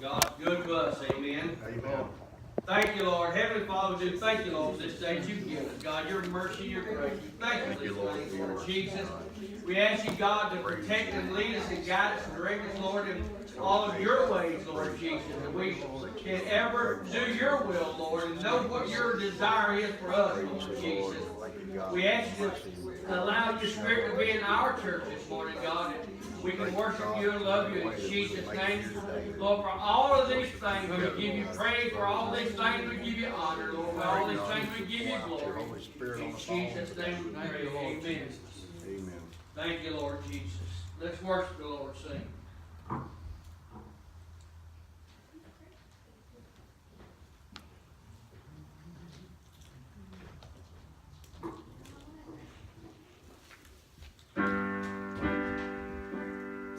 God's good to us, amen. Amen. Thank you, Lord. Heavenly Father, we do thank you, Lord, for this day that you've given us. God, your mercy, your grace. We thank you for this day, Lord Jesus. We ask you, God, to protect and lead us and guide us and direct us, Lord, in all of your ways, Lord Jesus. That we can ever do your will, Lord, and know what your desire is for us, Lord Jesus. We ask you to allow your Spirit to be in our church this morning, God, and we can worship you and love you in Jesus' name. Lord, for all of these things, we give you praise. For all these things, we give you honor, Lord. For all these things, we give you glory. In Jesus' name we pray. Amen. Amen. Thank you, Lord Jesus. Let's worship the Lord, sing.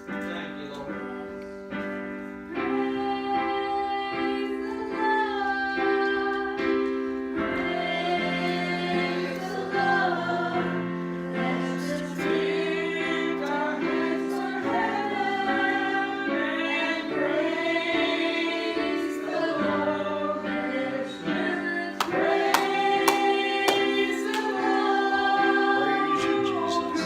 Thank you, Lord. Praise you, Jesus.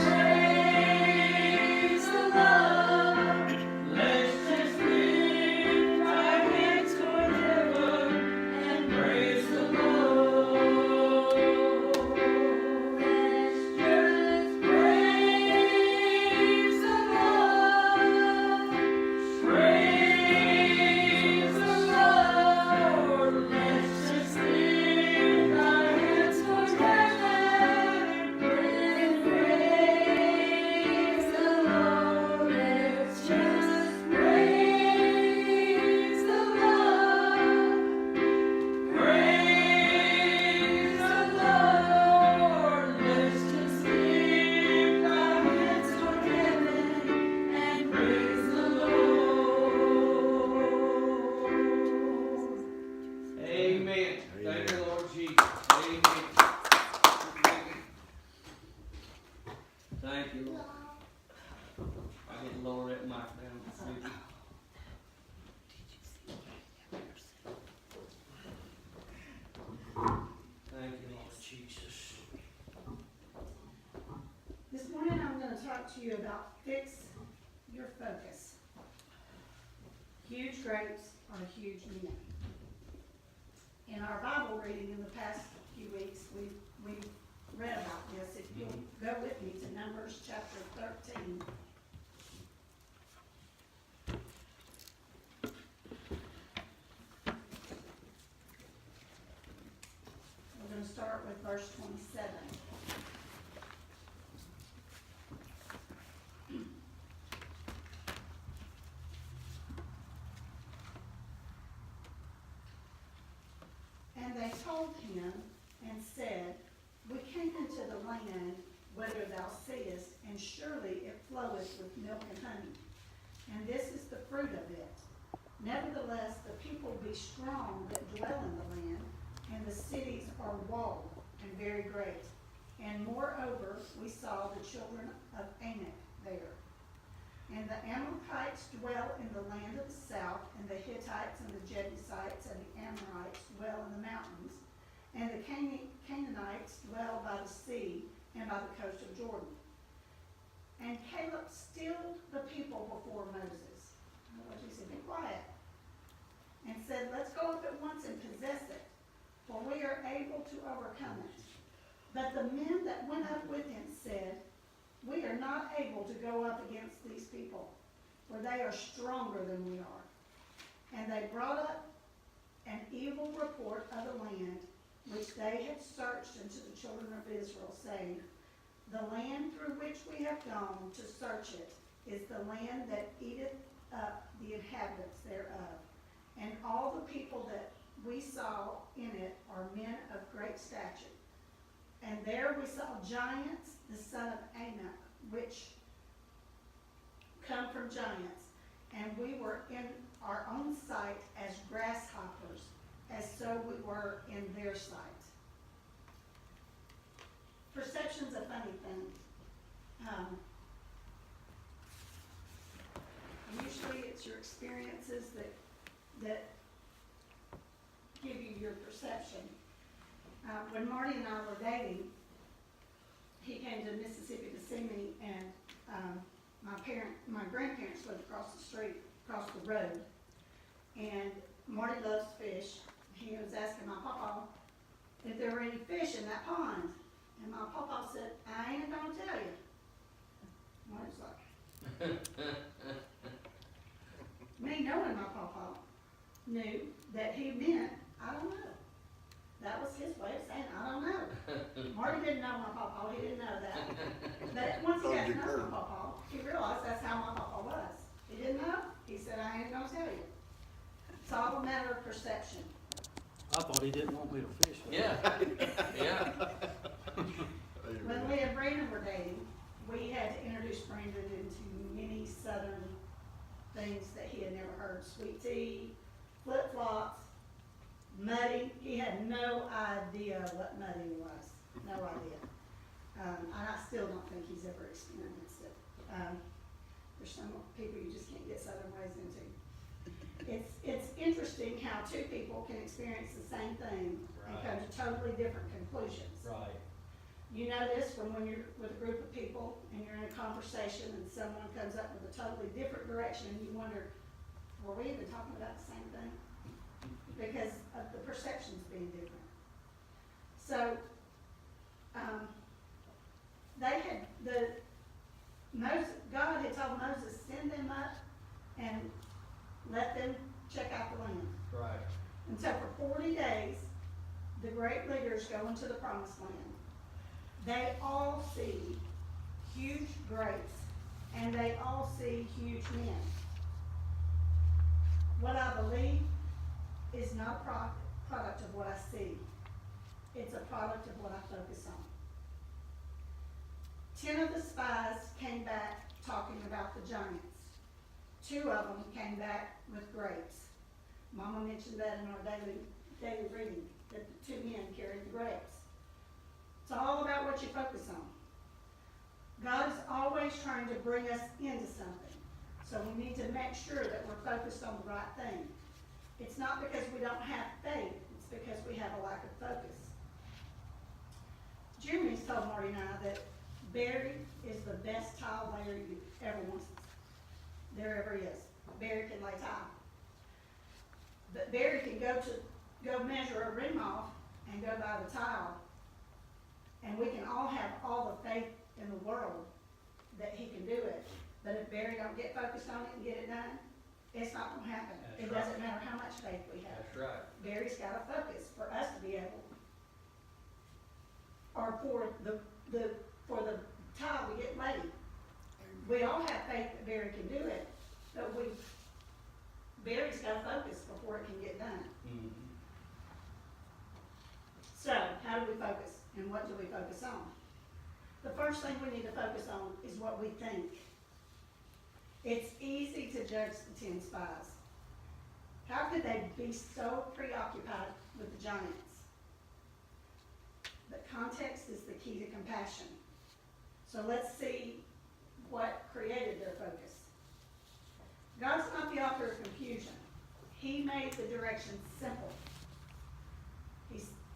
Amen. Thank you, Lord Jesus. Amen. Thank you, Lord. I didn't lower that mic down. Thank you. Thank you, Lord Jesus. This morning I'm going to talk to you about fix your focus. Huge grapes are huge men. In our Bible reading in the past few weeks, we've read about this. If you'll go with me to Numbers chapter 13. We're going to start with verse 27. And they told him and said, We came into the land whither thou seest, and surely it floweth with milk and honey, and this is the fruit of it. Nevertheless, the people be strong that dwell in the land, and the cities are walled and very great. And moreover, we saw the children of Anak there. And the Amalekites dwell in the land of the south, and the Hittites and the Jebusites and the Amorites dwell in the mountains, and the Canaanites dwell by the sea and by the coast of Jordan. And Caleb stilled the people before Moses. He said, Be quiet. And said, Let's go up at once and possess it, for we are able to overcome it. But the men that went up with him said, We are not able to go up against these people, for they are stronger than we are. And they brought up an evil report of the land which they had searched unto the children of Israel, saying, The land through which we have gone to search it is the land that eateth up the inhabitants thereof. And all the people that we saw in it are men of great stature. And there we saw giants, the son of Anak, which come from giants. And we were in our own sight as grasshoppers, as so we were in their sight. Perception's a funny thing. Usually it's your experiences that that give you your perception. When Marty and I were dating, he came to Mississippi to see me, and my grandparents lived across the street, across the road. And Marty loves fish. He was asking my papa if there were any fish in that pond. And my papa said, I ain't gonna tell you. Marty's like, me knowing my papa knew that he meant, I don't know. That was his way of saying, I don't know. Marty didn't know my papa, he didn't know that. But once he got to know my papa, he realized that's how my papa was. He didn't know, he said, I ain't gonna tell you. It's all a matter of perception. I thought he didn't want me to fish. Yeah, yeah. When Leah and Brandon were dating, we had to introduce Brandon into many southern things that he had never heard. Sweet tea, flip-flops, muddy. He had no idea what mudding was. No idea. And I still don't think he's ever experienced it. There's some people you just can't get southern ways into. It's interesting how two people can experience the same thing and come to totally different conclusions. Right. You know this from when you're with a group of people and you're in a conversation and someone comes up with a totally different direction and you wonder, were we even talking about the same thing? Because of the perceptions being different. So, God had told Moses, send them up and let them check out the land. Right. And so for 40 days, the great leaders go into the promised land. They all see huge grapes, and they all see huge men. What I believe is not a product of what I see. It's a product of what I focus on. 10 of the spies came back talking about the giants. 2 of them came back with grapes. Mama mentioned that in our daily reading, that the 2 men carried the grapes. It's all about what you focus on. God is always trying to bring us into something. So we need to make sure that we're focused on the right thing. It's not because we don't have faith, it's because we have a lack of focus. Jeremy's told Marty and I that Barry is the best tile layer you ever is. Barry can lay tile. But Barry can go measure a rim off and go buy the tile. And we can all have all the faith in the world that he can do it. But if Barry don't get focused on it and get it done, it's not gonna happen. That's It doesn't matter how much faith we have. That's right. Barry's gotta focus for us to be able, or for the tile to get laid. We all have faith that Barry can do it, but Barry's gotta focus before it can get done. Mm-hmm. So, how do we focus, and what do we focus on? The first thing we need to focus on is what we think. It's easy to judge the 10 spies. How could they be so preoccupied with the giants? But context is the key to compassion. So let's see what created their focus. God's not the author of confusion. He made the directions simple.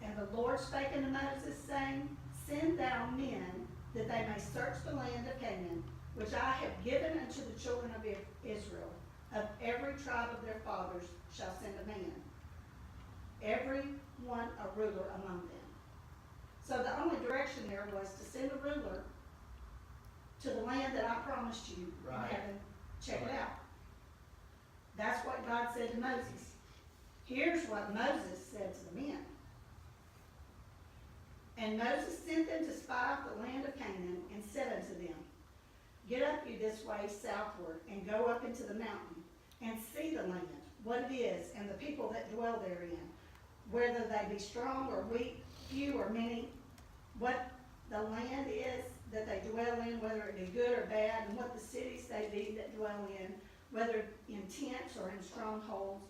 And the Lord spake unto Moses, saying, Send thou men, that they may search the land of Canaan, which I have given unto the children of Israel. Of every tribe of their fathers shall send a man, every one a ruler among them. So the only direction there was to send a ruler to the land that I promised you in heaven. Check it out. That's what God said to Moses. Here's what Moses said to the men. And Moses sent them to spy out the land of Canaan, and said unto them, Get up you this way southward, and go up into the mountain, and see the land, what it is, and the people that dwell therein, whether they be strong or weak, few or many, what the land is that they dwell in, whether it be good or bad, and what the cities they be that dwell in, whether in tents or in strongholds,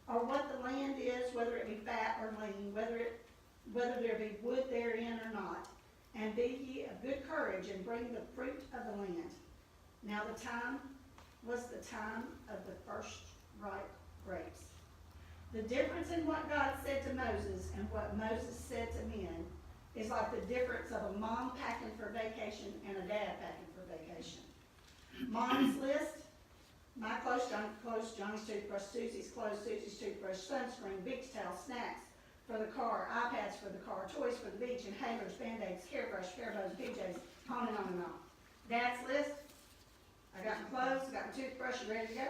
or what the land is, whether it be fat or lean, whether there be wood therein or not. And be ye of good courage, and bring the fruit of the land. Now the time was the time of the first ripe grapes. The difference in what God said to Moses and what Moses said to men is like the difference of a mom packing for vacation and a dad packing for vacation. Mom's list: my clothes, Johnny's toothbrush, Susie's clothes, Susie's toothbrush, sunscreen, beach towel, snacks for the car, iPads for the car, toys for the beach, inhalers, Band-Aids, hairbrush, hair bows, PJs, on and on and on. Dad's list: I got my clothes, got my toothbrush, you ready to go?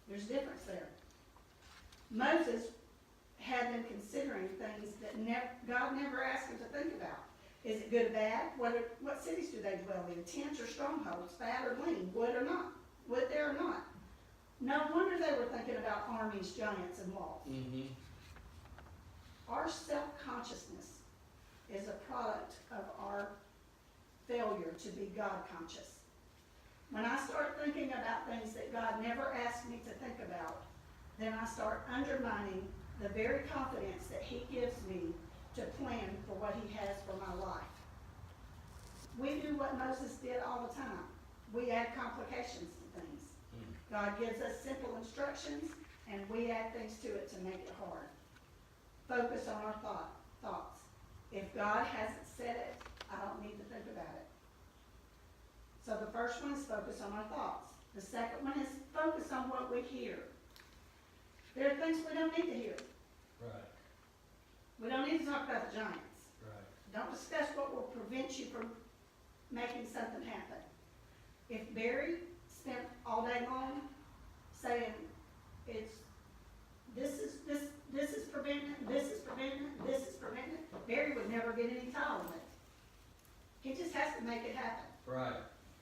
There's a difference there. Moses had them considering things that God never asked them to think about. Is it good or bad? What cities do they dwell in? Tents or strongholds? Fat or lean? Wood or not? Wood there or not? No wonder they were thinking about armies, giants, and walls. Mm-hmm. Our self-consciousness is a product of our failure to be God-conscious. When I start thinking about things that God never asked me to think about, then I start undermining the very confidence that He gives me to plan for what He has for my life. We do what Moses did all the time. We add complications to things. God gives us simple instructions, and we add things to it to make it hard. Focus on our thoughts. If God hasn't said it, I don't need to think about it. So the first one is focus on our thoughts. The second one is focus on what we hear. There are things we don't need to hear. Right. We don't need to talk about the giants. Right. Don't discuss what will prevent you from making something happen. If Barry spent all day long saying this is preventing it, this is preventing it, this is preventing it, Barry would never get any tile in it. He just has to make it happen. Right.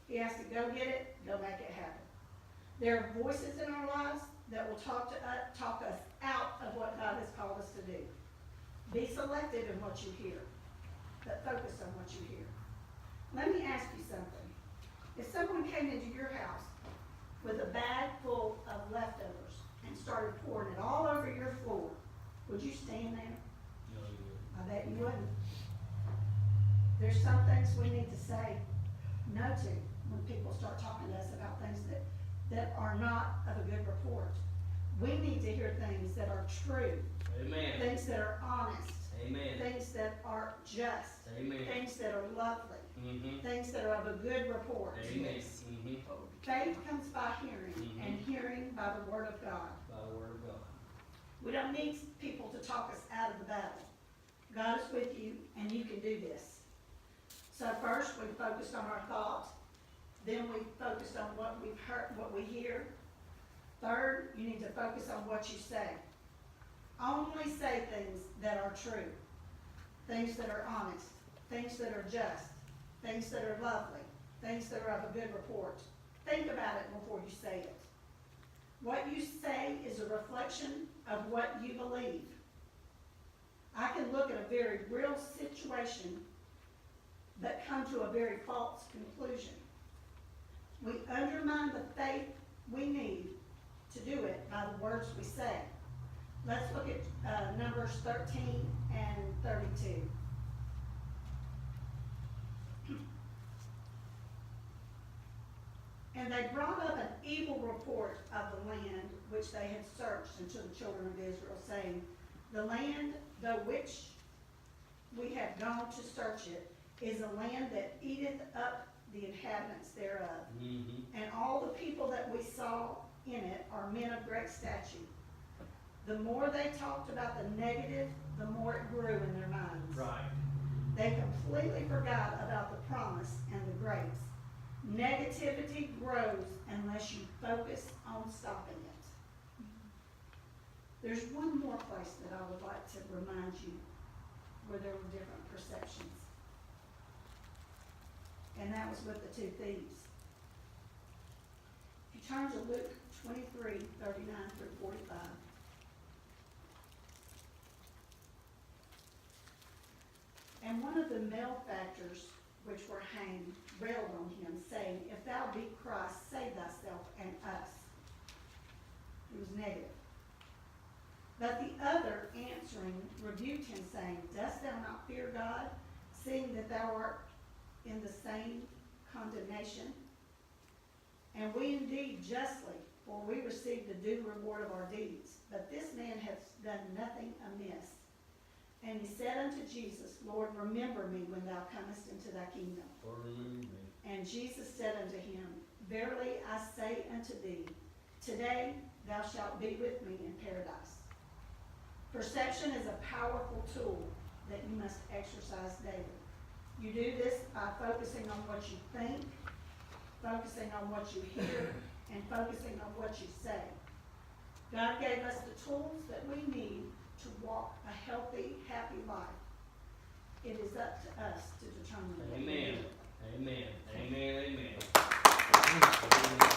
He has to go get it, go make it happen. There are voices in our lives that will talk us out of what God has called us to do. Be selective in what you hear, but focus on what you hear. Let me ask you something. If someone came into your house with a bag full of leftovers and started pouring it all over your floor, would you stand there? No, you wouldn't. I bet you wouldn't. There's some things we need to say no to when people start talking to us about things that are not of a good report. We need to hear things that are true, Amen. things that are honest, Amen. things that are just, Amen. things that are lovely, Mm-hmm. things that are of a good report. Amen. Mm-hmm. Faith comes by hearing, Mhm. and hearing by the word of God. By the word of God. We don't need people to talk us out of the battle. God is with you, and you can do this. So first, we focused on our thought. Then we focused on what we've heard, what we hear. Third, you need to focus on what you say. Only say things that are true, things that are honest, things that are just, things that are lovely, things that are of a good report. Think about it before you say it. What you say is a reflection of what you believe. I can look at a very real situation but come to a very false conclusion. We undermine the faith we need to do it by the words we say. Let's look at Numbers 13 and 32. And they brought up an evil report of the land which they had searched unto the children of Israel, saying, the land, though which we have gone to search it, is a land that eateth up the inhabitants thereof. Mm-hmm. And all the people that we saw in it are men of great stature. The more they talked about the negative, the more it grew in their minds. Right. They completely forgot about the promise and the grace. Negativity grows unless you focus on stopping it. There's one more place that I would like to remind you where there were different perceptions. And that was with the two thieves. If you turn to Luke 23, 39 through 45. And one of the malefactors which were hanged railed on him, saying, if thou be Christ, save thyself and us. He was negative. But the other answering rebuked him, saying, dost thou not fear God, seeing that thou art in the same condemnation? And we indeed justly, for we receive the due reward of our deeds. But this man hath done nothing amiss. And he said unto Jesus, Lord, remember me when thou comest into thy kingdom. Lord, remember me. And Jesus said unto him, Verily I say unto thee, today thou shalt be with me in paradise. Perception is a powerful tool that you must exercise daily. You do this by focusing on what you think, focusing on what you hear, and focusing on what you say. God gave us the tools that we need to walk a healthy, happy life. It is up to us to determine. Amen. Amen. Amen. Amen.